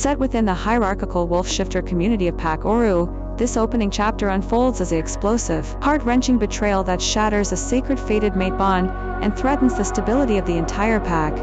Set within the hierarchical wolf-shifter community of Pack Oru, this opening chapter unfolds as an explosive, heart-wrenching betrayal that shatters a sacred fated mate bond and threatens the stability of the entire pack.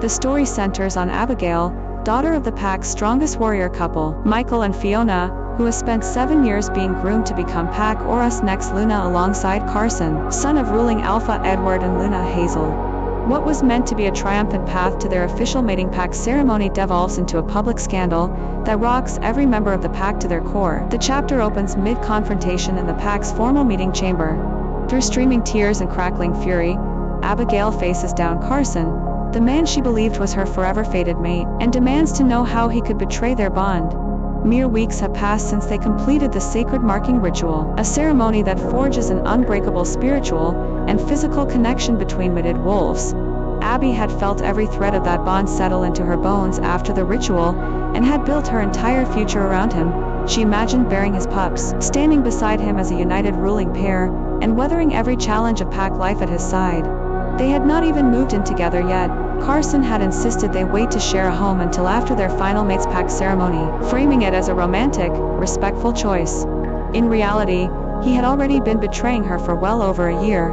The story centers on Abigail, daughter of the pack's strongest warrior couple, Michael and Fiona, who has spent 7 years being groomed to become Pack Oru's next Luna alongside Carson, son of ruling Alpha Edward and Luna Hazel. What was meant to be a triumphant path to their official mating pack ceremony devolves into a public scandal that rocks every member of the pack to their core. The chapter opens mid-confrontation in the pack's formal meeting chamber. Through streaming tears and crackling fury, Abigail faces down Carson, the man she believed was her forever fated mate, and demands to know how he could betray their bond. Mere weeks have passed since they completed the sacred marking ritual, a ceremony that forges an unbreakable spiritual and physical connection between mated wolves. Abby had felt every thread of that bond settle into her bones after the ritual, and had built her entire future around him. She imagined bearing his pups, standing beside him as a united ruling pair, and weathering every challenge of pack life at his side. They had not even moved in together yet. Carson had insisted they wait to share a home until after their final mates pack ceremony, framing it as a romantic, respectful choice. In reality, he had already been betraying her for well over a year.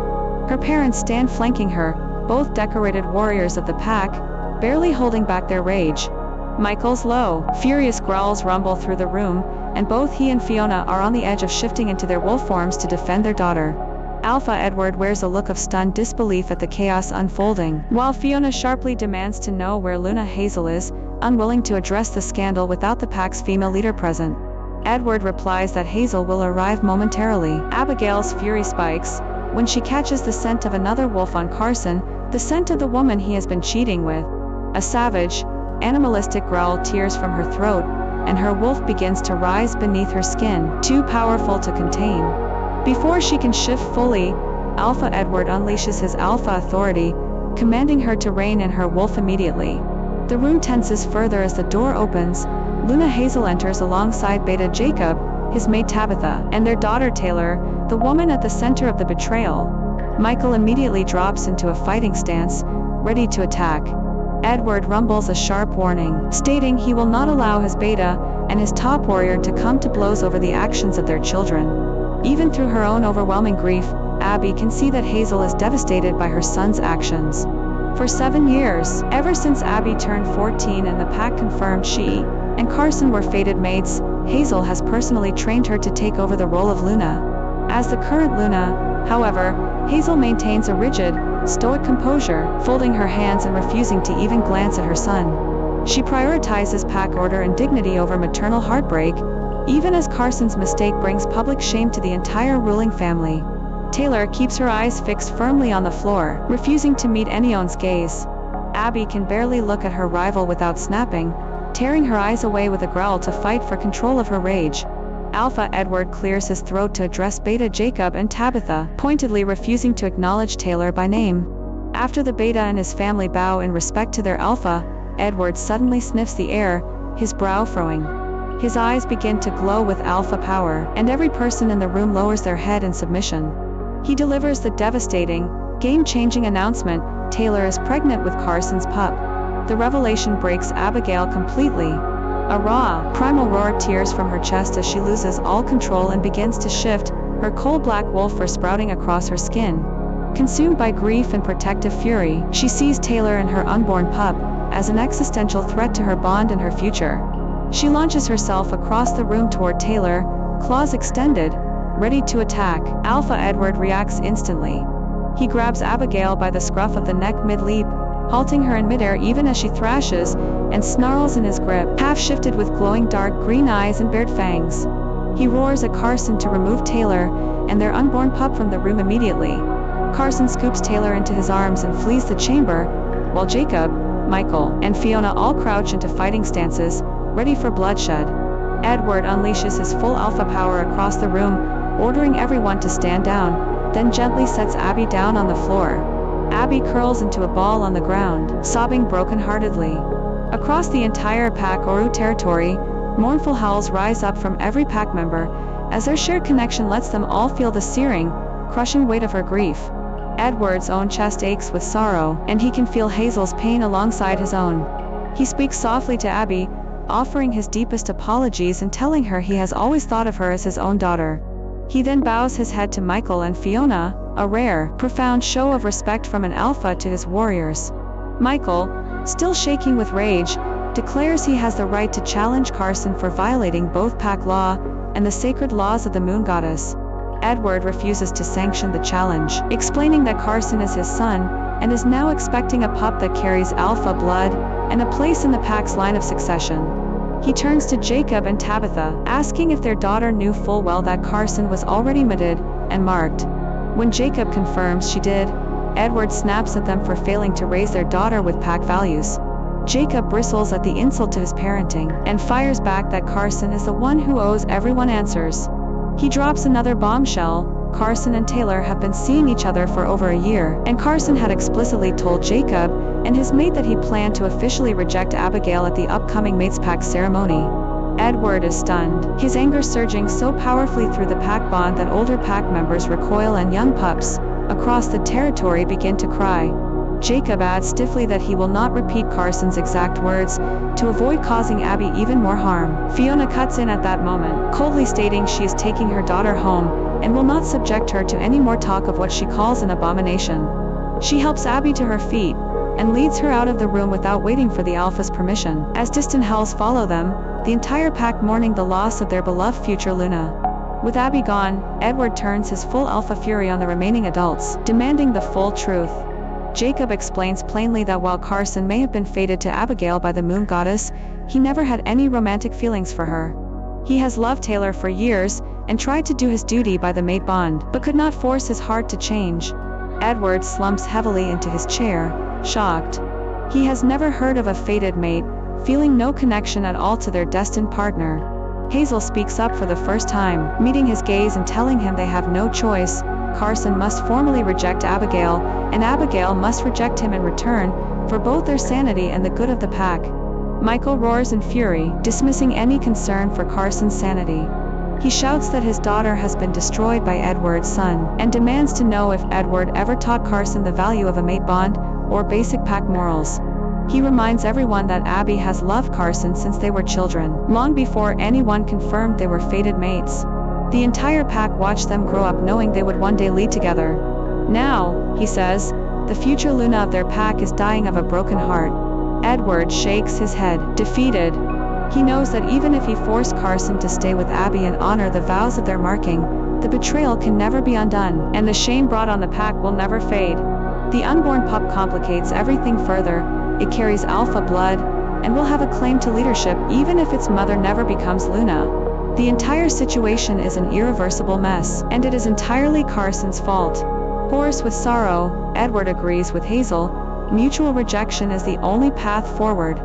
Her parents stand flanking her, both decorated warriors of the pack, barely holding back their rage. Michael's low, furious growls rumble through the room, and both he and Fiona are on the edge of shifting into their wolf forms to defend their daughter. Alpha Edward wears a look of stunned disbelief at the chaos unfolding, while Fiona sharply demands to know where Luna Hazel is, unwilling to address the scandal without the pack's female leader present. Edward replies that Hazel will arrive momentarily. Abigail's fury spikes when she catches the scent of another wolf on Carson, the scent of the woman he has been cheating with. A savage, animalistic growl tears from her throat, and her wolf begins to rise beneath her skin, too powerful to contain. Before she can shift fully, Alpha Edward unleashes his alpha authority, commanding her to rein in her wolf immediately. The room tenses further as the door opens. Luna Hazel enters alongside Beta Jacob, his mate Tabitha, and their daughter Taylor, the woman at the center of the betrayal. Michael immediately drops into a fighting stance, ready to attack. Edward rumbles a sharp warning, stating he will not allow his beta and his top warrior to come to blows over the actions of their children. Even through her own overwhelming grief, Abby can see that Hazel is devastated by her son's actions. For 7 years, ever since Abby turned 14 and the pack confirmed she and Carson were fated mates, Hazel has personally trained her to take over the role of Luna. As the current Luna, however, Hazel maintains a rigid, stoic composure, folding her hands and refusing to even glance at her son. She prioritizes pack order and dignity over maternal heartbreak, even as Carson's mistake brings public shame to the entire ruling family. Taylor keeps her eyes fixed firmly on the floor, refusing to meet anyone's gaze. Abby can barely look at her rival without snapping, tearing her eyes away with a growl to fight for control of her rage. Alpha Edward clears his throat to address Beta Jacob and Tabitha, pointedly refusing to acknowledge Taylor by name. After the Beta and his family bow in respect to their Alpha, Edward suddenly sniffs the air, his brow furrowing. His eyes begin to glow with alpha power, and every person in the room lowers their head in submission. He delivers the devastating, game-changing announcement: Taylor is pregnant with Carson's pup. The revelation breaks Abigail completely. A raw, primal roar tears from her chest as she loses all control and begins to shift, her coal-black wolf fur sprouting across her skin. Consumed by grief and protective fury, she sees Taylor and her unborn pup as an existential threat to her bond and her future. She launches herself across the room toward Taylor, claws extended, ready to attack. Alpha Edward reacts instantly. He grabs Abigail by the scruff of the neck mid-leap, halting her in midair even as she thrashes and snarls in his grip, half-shifted with glowing dark green eyes and bared fangs. He roars at Carson to remove Taylor and their unborn pup from the room immediately. Carson scoops Taylor into his arms and flees the chamber, while Jacob, Michael, and Fiona all crouch into fighting stances, ready for bloodshed. Edward unleashes his full alpha power across the room, ordering everyone to stand down, then gently sets Abby down on the floor. Abby curls into a ball on the ground, sobbing brokenheartedly. Across the entire Pack Oru territory, mournful howls rise up from every pack member, as their shared connection lets them all feel the searing, crushing weight of her grief. Edward's own chest aches with sorrow, and he can feel Hazel's pain alongside his own. He speaks softly to Abby, offering his deepest apologies and telling her he has always thought of her as his own daughter. He then bows his head to Michael and Fiona, a rare, profound show of respect from an alpha to his warriors. Michael, still shaking with rage, declares he has the right to challenge Carson for violating both pack law and the sacred laws of the moon goddess. Edward refuses to sanction the challenge, explaining that Carson is his son and is now expecting a pup that carries alpha blood and a place in the pack's line of succession. He turns to Jacob and Tabitha, asking if their daughter knew full well that Carson was already mated and marked. When Jacob confirms she did, Edward snaps at them for failing to raise their daughter with pack values. Jacob bristles at the insult to his parenting and fires back that Carson is the one who owes everyone answers. He drops another bombshell. Carson and Taylor have been seeing each other for over a year, and Carson had explicitly told Jacob and his mate that he planned to officially reject Abigail at the upcoming Mates Pack ceremony. Edward is stunned, his anger surging so powerfully through the pack bond that older pack members recoil and young pups across the territory begin to cry. Jacob adds stiffly that he will not repeat Carson's exact words to avoid causing Abby even more harm. Fiona cuts in at that moment, coldly stating she is taking her daughter home and will not subject her to any more talk of what she calls an abomination. She helps Abby to her feet and leads her out of the room without waiting for the alpha's permission. As distant howls follow them, the entire pack mourning the loss of their beloved future Luna. With Abby gone, Edward turns his full alpha fury on the remaining adults, demanding the full truth. Jacob explains plainly that while Carson may have been fated to Abigail by the moon goddess, he never had any romantic feelings for her. He has loved Taylor for years and tried to do his duty by the mate bond, but could not force his heart to change. Edward slumps heavily into his chair, shocked. He has never heard of a fated mate, feeling no connection at all to their destined partner. Hazel speaks up for the first time, meeting his gaze and telling him they have no choice. Carson must formally reject Abigail, and Abigail must reject him in return, for both their sanity and the good of the pack. Michael roars in fury, dismissing any concern for Carson's sanity. He shouts that his daughter has been destroyed by Edward's son, and demands to know if Edward ever taught Carson the value of a mate bond, or basic pack morals. He reminds everyone that Abby has loved Carson since they were children, long before anyone confirmed they were fated mates. The entire pack watched them grow up knowing they would one day lead together. Now, he says, the future Luna of their pack is dying of a broken heart. Edward shakes his head, defeated. He knows that even if he forced Carson to stay with Abby and honor the vows of their marking, the betrayal can never be undone, and the shame brought on the pack will never fade. The unborn pup complicates everything further. It carries alpha blood, and will have a claim to leadership even if its mother never becomes Luna. The entire situation is an irreversible mess, and it is entirely Carson's fault. Hoarse with sorrow, Edward agrees with Hazel. Mutual rejection is the only path forward.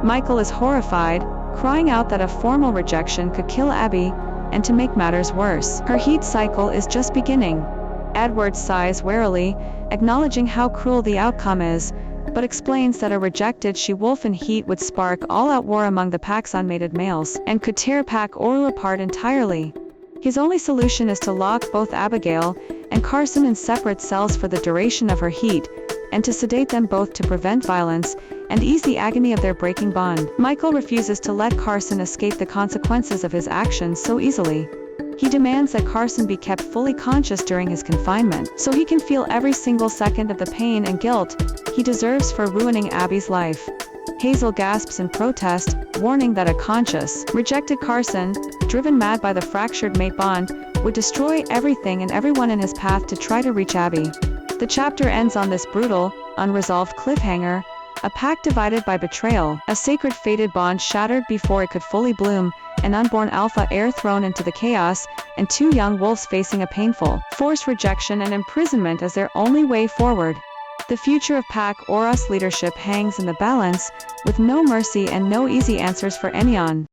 Michael is horrified, crying out that a formal rejection could kill Abby, and to make matters worse, her heat cycle is just beginning. Edward sighs wearily, acknowledging how cruel the outcome is, but explains that a rejected she-wolf in heat would spark all-out war among the pack's unmated males, and could tear Pack Oru apart entirely. His only solution is to lock both Abigail and Carson in separate cells for the duration of her heat, and to sedate them both to prevent violence and ease the agony of their breaking bond. Michael refuses to let Carson escape the consequences of his actions so easily. He demands that Carson be kept fully conscious during his confinement, so he can feel every single second of the pain and guilt he deserves for ruining Abby's life. Hazel gasps in protest, warning that a conscious, rejected Carson, driven mad by the fractured mate bond, would destroy everything and everyone in his path to try to reach Abby. The chapter ends on this brutal, unresolved cliffhanger, a pack divided by betrayal, a sacred fated bond shattered before it could fully bloom, an unborn alpha heir thrown into the chaos, and two young wolves facing a painful, forced rejection and imprisonment as their only way forward. The future of Pack Oru's leadership hangs in the balance, with no mercy and no easy answers for anyone.